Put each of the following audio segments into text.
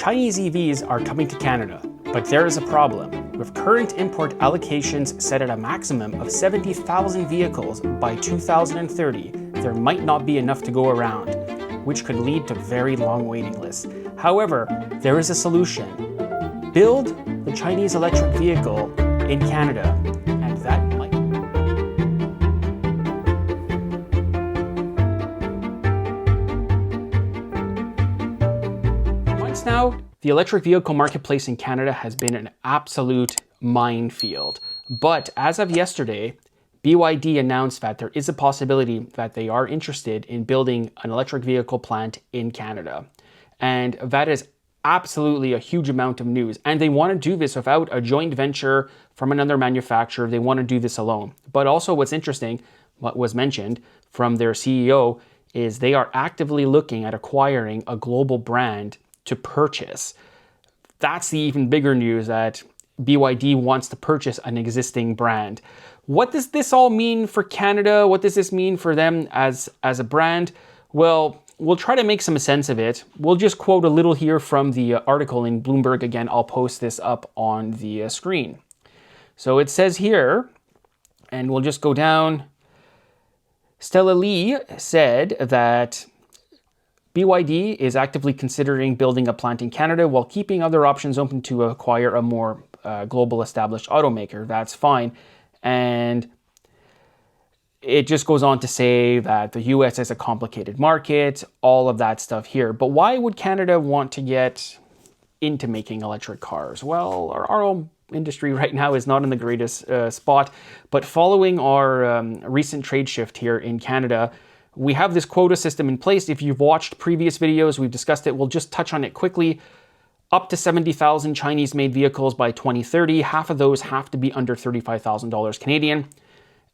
Chinese EVs are coming to Canada, but there is a problem. With current import allocations set at a maximum of 70,000 vehicles by 2030, there might not be enough to go around, which could lead to very long waiting lists. However, there is a solution. Build the Chinese electric vehicle in Canada, and that might... Months now, the electric vehicle marketplace in Canada has been an absolute minefield. But as of yesterday, BYD announced that there is a possibility that they are interested in building an electric vehicle plant in Canada. And that is absolutely a huge amount of news. And they want to do this without a joint venture from another manufacturer. They want to do this alone. But also what's interesting, what was mentioned from their CEO, is they are actively looking at acquiring a global brand to purchase. That's the even bigger news, that BYD wants to purchase an existing brand. What does this all mean for Canada? What does this mean for them as a brand? Well, we'll try to make some sense of it. We'll just quote a little here from the article in Bloomberg. Again, I'll post this up on the screen. So it says here, and we'll just go down. Stella Lee said that BYD is actively considering building a plant in Canada while keeping other options open to acquire a more global established automaker. That's fine. And it just goes on to say that the US is a complicated market, all of that stuff here. But why would Canada want to get into making electric cars? Well, our own industry right now is not in the greatest spot. But following our recent trade shift here in Canada, we have this quota system in place. If you've watched previous videos, we've discussed it. We'll just touch on it quickly. Up to 70,000 Chinese-made vehicles by 2030. Half of those have to be under $35,000 Canadian.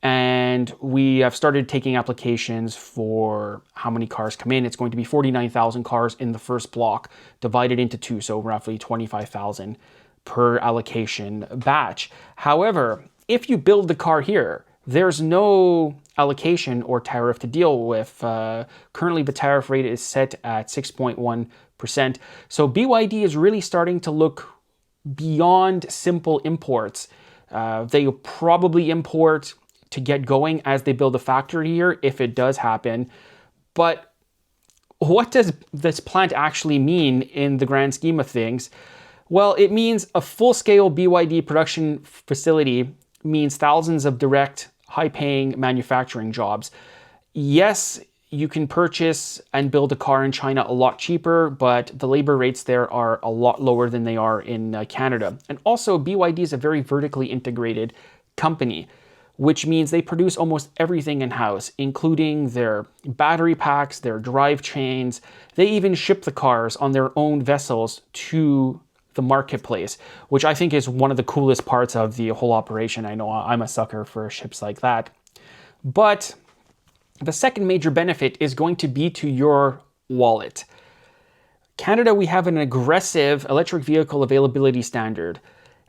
And we have started taking applications for how many cars come in. It's going to be 49,000 cars in the first block, divided into two, so roughly 25,000 per allocation batch. However, if you build the car here, there's no allocation or tariff to deal with. Currently, the tariff rate is set at 6.1%. So BYD is really starting to look beyond simple imports. They probably import to get going as they build a factory here, if it does happen. But what does this plant actually mean in the grand scheme of things? Well, it means a full-scale BYD production facility means thousands of direct, high-paying manufacturing jobs. Yes, you can purchase and build a car in China a lot cheaper, but the labor rates there are a lot lower than they are in Canada. And also, BYD is a very vertically integrated company, which means they produce almost everything in-house, including their battery packs, their drive chains. They even ship the cars on their own vessels to the marketplace, which I think is one of the coolest parts of the whole operation. I know I'm a sucker for ships like that. But the second major benefit is going to be to your wallet. Canada, we have an aggressive electric vehicle availability standard,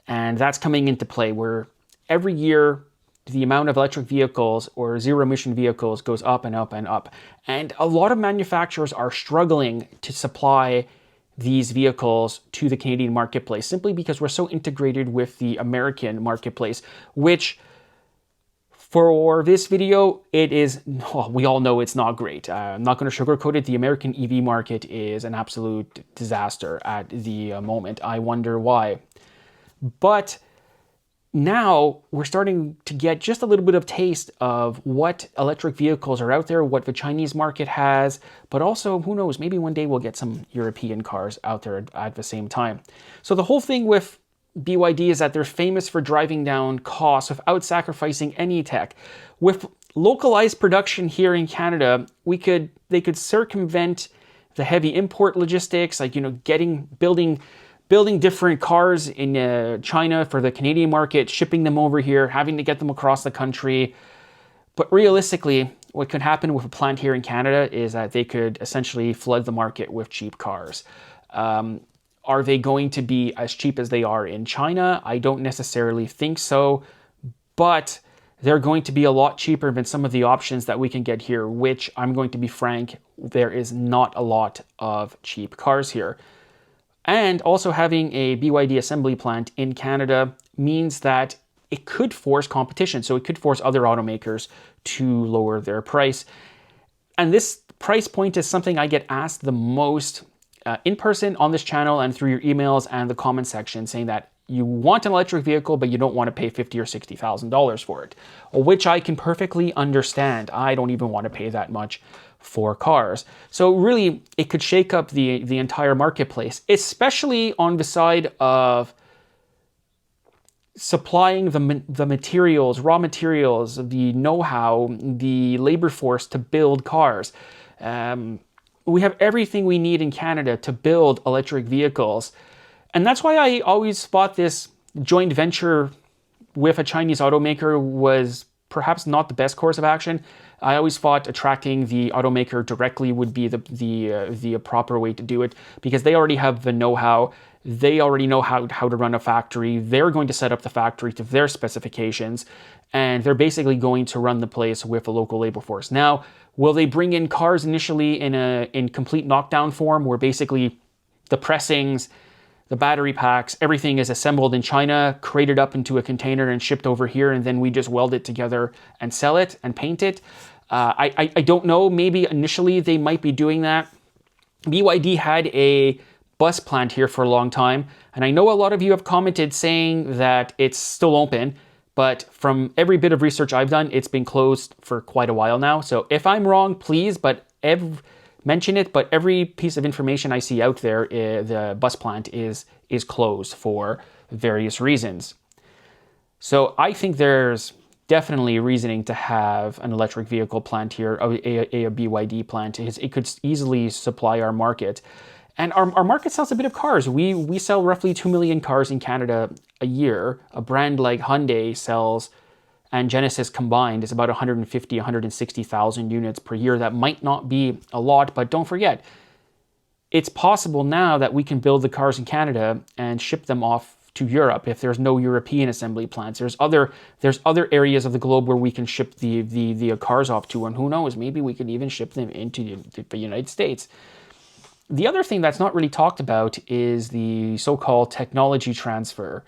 and that's coming into play where every year the amount of electric vehicles or zero-emission vehicles goes up and up and up. And a lot of manufacturers are struggling to supply these vehicles to the Canadian marketplace simply because we're so integrated with the American marketplace, which for this video, it is, well, we all know it's not great. I'm not going to sugarcoat it. The American EV market is an absolute disaster at the moment. I wonder why. But now we're starting to get just a little bit of taste of what electric vehicles are out there, what the Chinese market has, but also, who knows, maybe one day we'll get some European cars out there at the same time. So the whole thing with BYD is that they're famous for driving down costs without sacrificing any tech. With localized production here in Canada, they could circumvent the heavy import logistics, like, building different cars in China for the Canadian market, shipping them over here, having to get them across the country. But realistically, what could happen with a plant here in Canada is that they could essentially flood the market with cheap cars. Are they going to be as cheap as they are in China? I don't necessarily think so, but they're going to be a lot cheaper than some of the options that we can get here, which, I'm going to be frank, there is not a lot of cheap cars here. And also having a BYD assembly plant in Canada means that it could force competition. So it could force other automakers to lower their price. And this price point is something I get asked the most in person on this channel and through your emails and the comment section, saying that you want an electric vehicle, but you don't want to pay $50,000 or $60,000 for it, which I can perfectly understand. I don't even want to pay that much for cars. So really, it could shake up the entire marketplace, especially on the side of supplying the materials, raw materials, the know-how, the labor force to build cars. We have everything we need in Canada to build electric vehicles. And that's why I always thought this joint venture with a Chinese automaker was perhaps not the best course of action. I always thought attracting the automaker directly would be the proper way to do it, because they already have the know-how. They already know how to run a factory. They're going to set up the factory to their specifications, and they're basically going to run the place with a local labor force. Now, will they bring in cars initially in complete knockdown form, where basically the pressings, the battery packs, everything is assembled in China, crated up into a container and shipped over here, and then we just weld it together and sell it and paint it? I don't know. Maybe initially they might be doing that. BYD had a bus plant here for a long time, and I know a lot of you have commented saying that it's still open, but from every bit of research I've done, it's been closed for quite a while now. So if I'm wrong, please, mention it. But every piece of information I see out there, the bus plant is closed for various reasons. So I think there's definitely reasoning to have an electric vehicle plant here, a BYD plant. It could easily supply our market. And our market sells a bit of cars. We sell roughly 2 million cars in Canada a year. A brand like Hyundai sells, and Genesis combined, is about 150,000, 160,000 units per year. That might not be a lot, but don't forget, it's possible now that we can build the cars in Canada and ship them off to Europe if there's no European assembly plants. There's other areas of the globe where we can ship the cars off to, and who knows, maybe we can even ship them into the United States. The other thing that's not really talked about is the so-called technology transfer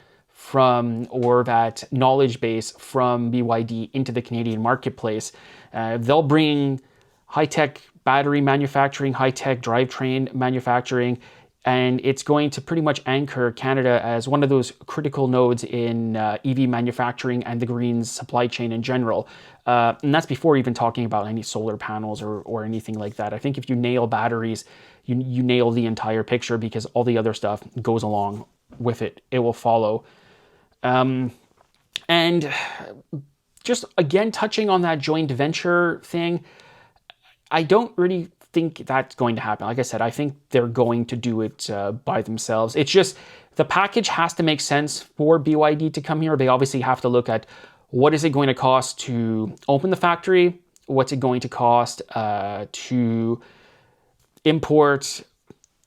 or that knowledge base from BYD into the Canadian marketplace. They'll bring high-tech battery manufacturing, high-tech drivetrain manufacturing, and it's going to pretty much anchor Canada as one of those critical nodes in EV manufacturing and the green supply chain in general. And that's before even talking about any solar panels or anything like that. I think if you nail batteries, you nail the entire picture, because all the other stuff goes along with it. It will follow. And just again, touching on that joint venture thing, I don't really think that's going to happen. Like I said, I think they're going to do it by themselves. It's just the package has to make sense for BYD to come here. They obviously have to look at what is it going to cost to open the factory, what's it going to cost to import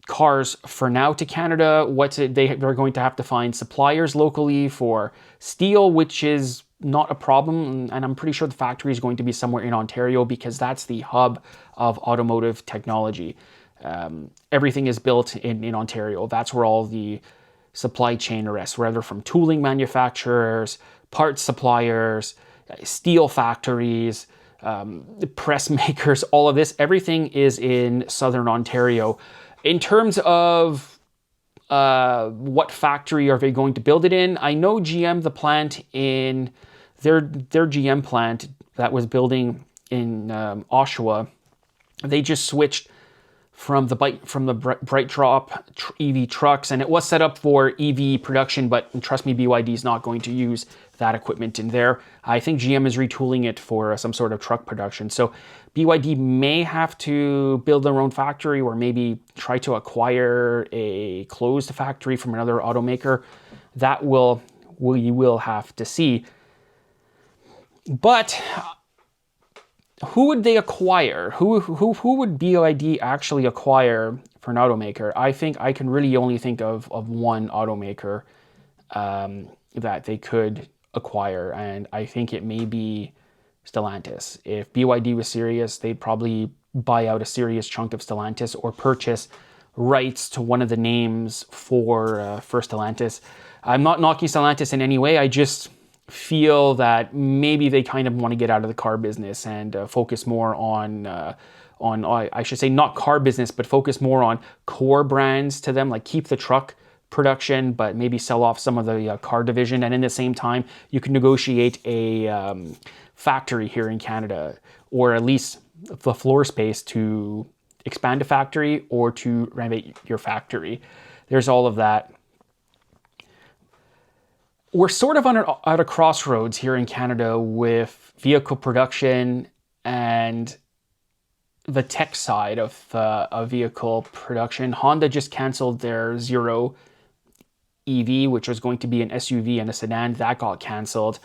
cars for now to Canada, they're going to have to find suppliers locally for steel, which is not a problem, and I'm pretty sure the factory is going to be somewhere in Ontario, because that's the hub of automotive technology. Everything is built in Ontario. That's where all the supply chain rests, whether from tooling manufacturers, parts suppliers, steel factories, press makers, all of this, everything is in Southern Ontario. In terms of what factory are they going to build it in, I know GM, the plant in their GM plant that was building in Oshawa, they just switched from the BrightDrop EV trucks, and it was set up for EV production, but trust me, BYD is not going to use that equipment in there. I think GM is retooling it for some sort of truck production. So BYD may have to build their own factory, or maybe try to acquire a closed factory from another automaker. That we will have to see. But who would they acquire? Who would BYD actually acquire for an automaker? I think I can really only think of one automaker that they could acquire, and I think it may be Stellantis. If BYD was serious, they'd probably buy out a serious chunk of Stellantis or purchase rights to one of the names for Stellantis. I'm not knocking Stellantis in any way. I just feel that maybe they kind of want to get out of the car business and focus more on I should say not car business, but focus more on core brands to them, like keep the truck production, but maybe sell off some of the car division. And in the same time, you can negotiate a factory here in Canada, or at least the floor space to expand a factory or to renovate your factory. There's all of that. We're sort of at a crossroads here in Canada with vehicle production and the tech side of vehicle production. Honda just canceled their Zero EV, which was going to be an SUV and a sedan. That got canceled.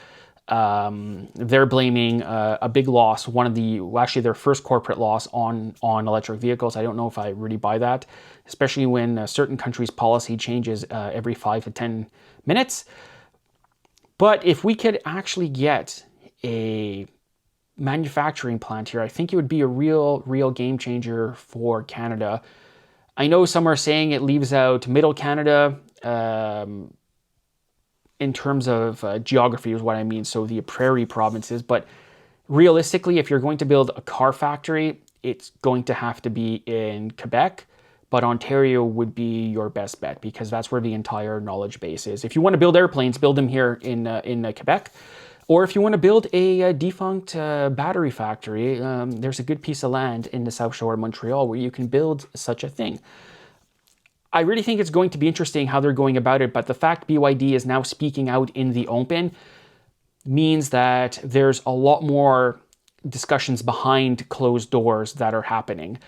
They're blaming a big loss, actually their first corporate loss on electric vehicles. I don't know if I really buy that, especially when certain countries' policy changes every 5 to 10 minutes. But if we could actually get a manufacturing plant here, I think it would be a real game changer for Canada. I know some are saying it leaves out Middle Canada in terms of geography is what I mean, so the prairie provinces. But realistically, if you're going to build a car factory, it's going to have to be in Quebec. But Ontario would be your best bet because that's where the entire knowledge base is. If you want to build airplanes, build them here in Quebec. Or if you want to build a defunct battery factory, there's a good piece of land in the South Shore of Montreal where you can build such a thing. I really think it's going to be interesting how they're going about it, but the fact BYD is now speaking out in the open means that there's a lot more discussions behind closed doors that are happening.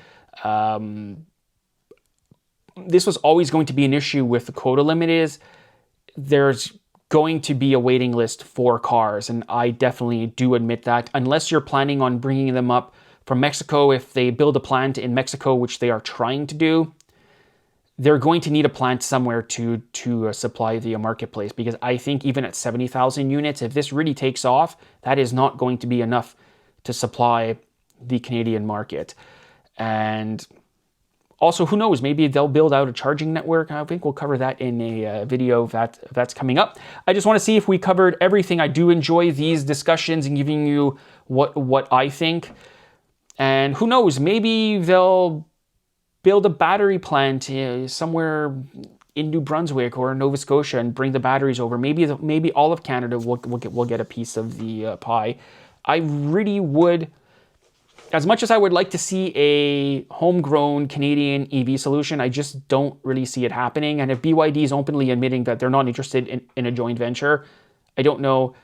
This was always going to be an issue with the quota limit. There's going to be a waiting list for cars, and I definitely do admit that. Unless you're planning on bringing them up from Mexico, if they build a plant in Mexico, which they are trying to do, they're going to need a plant somewhere to supply the marketplace, because I think even at 70,000 units, if this really takes off, that is not going to be enough to supply the Canadian market. And also, who knows, maybe they'll build out a charging network. I think we'll cover that in a video that's coming up. I just want to see if we covered everything. I do enjoy these discussions and giving you what I think. And who knows, maybe they'll build a battery plant somewhere in New Brunswick or Nova Scotia and bring the batteries over. Maybe all of Canada will get a piece of the pie. I really would, as much as I would like to see a homegrown Canadian EV solution, I just don't really see it happening. And if BYD is openly admitting that they're not interested in a joint venture, I don't know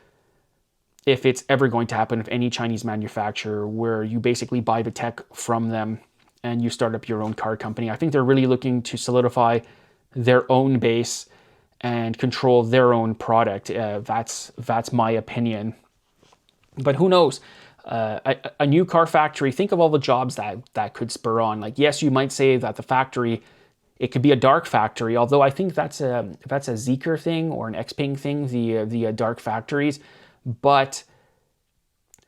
if it's ever going to happen with any Chinese manufacturer where you basically buy the tech from them and you start up your own car company. I think they're really looking to solidify their own base and control their own product. That's my opinion. But who knows? A new car factory, think of all the jobs that could spur on. Like, yes, you might say that the factory, it could be a dark factory, although I think that's a Zeekr thing or an Xpeng thing, the dark factories. But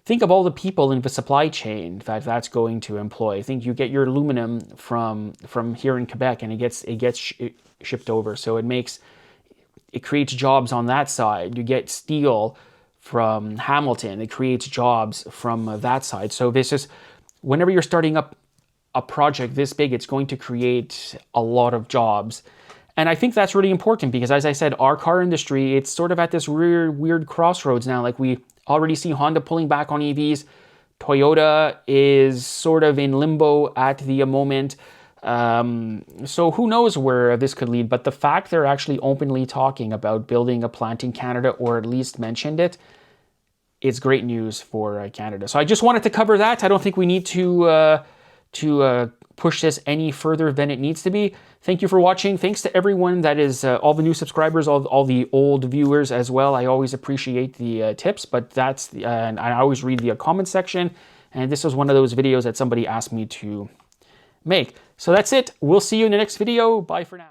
think of all the people in the supply chain that's going to employ. I think you get your aluminum from here in Quebec, and it gets shipped over, so it creates jobs on that side. You get steel from Hamilton, it creates jobs from that side. So this is, whenever you're starting up a project this big, it's going to create a lot of jobs. And I think that's really important because, as I said, our car industry, it's sort of at this weird crossroads now. Like, we already see Honda pulling back on EVs. Toyota is sort of in limbo at the moment. So who knows where this could lead, but the fact they're actually openly talking about building a plant in Canada, or at least mentioned it, it's great news for Canada. So I just wanted to cover that. I don't think we need to push this any further than it needs to be. Thank you for watching. Thanks to everyone that is all the new subscribers, all the old viewers as well. I always appreciate the tips, but and I always read the comment section. And this was one of those videos that somebody asked me to make. So that's it. We'll see you in the next video. Bye for now.